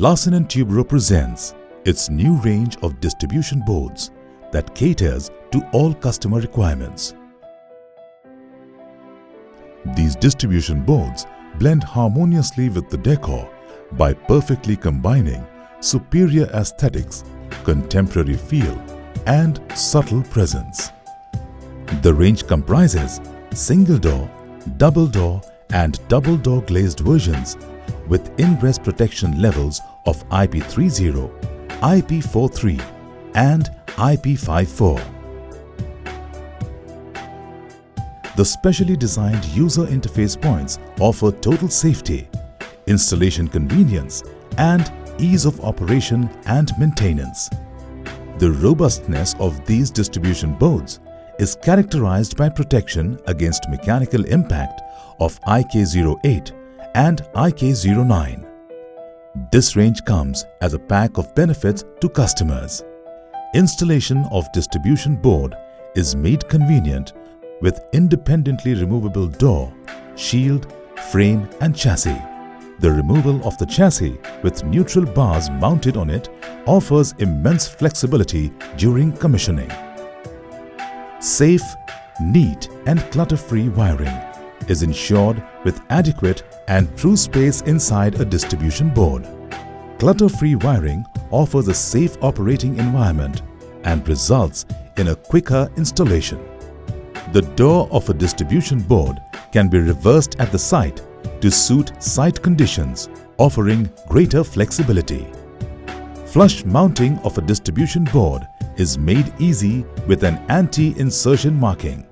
Larsen & Toubro presents its new range of distribution boards that caters to all customer requirements. These distribution boards blend harmoniously with the decor by perfectly combining superior aesthetics, contemporary feel, and subtle presence. The range comprises single-door, double-door, and double-door glazed versions with ingress protection levels of IP30, IP43, and IP54. The specially designed user interface points offer total safety, installation convenience, and ease of operation and maintenance. The robustness of these distribution boards is characterized by protection against mechanical impact of IK08 and IK09. This range comes as a pack of benefits to customers. Installation of distribution board is made convenient with independently removable door, shield, frame and chassis. The removal of the chassis with neutral bars mounted on it offers immense flexibility during commissioning. Safe, neat and clutter-free wiring is ensured with adequate and true space inside a distribution board. Clutter-free wiring offers a safe operating environment and results in a quicker installation. The door of a distribution board can be reversed at the site to suit site conditions, offering greater flexibility. Flush mounting of a distribution board is made easy with an anti-insertion marking.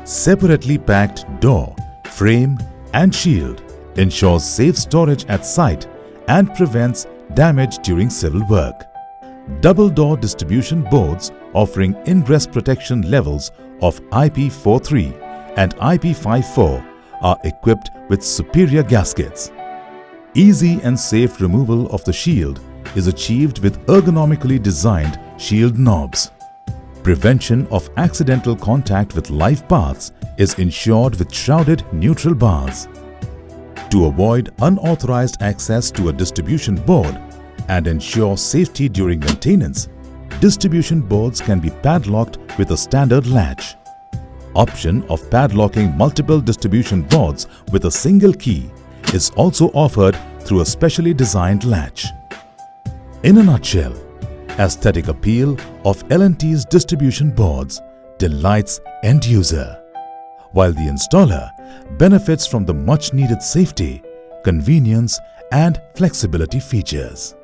Separately packed door, frame and shield ensures safe storage at site and prevents damage during civil work. Double-door distribution boards offering ingress protection levels of IP43 and IP54 are equipped with superior gaskets. Easy and safe removal of the shield is achieved with ergonomically designed shield knobs. Prevention of accidental contact with live parts is ensured with shrouded neutral bars. To avoid unauthorized access to a distribution board and ensure safety during maintenance, distribution boards can be padlocked with a standard latch. Option of padlocking multiple distribution boards with a single key is also offered through a specially designed latch. In a nutshell, aesthetic appeal of L&T's distribution boards delights end user, while the installer benefits from the much needed safety, convenience and flexibility features.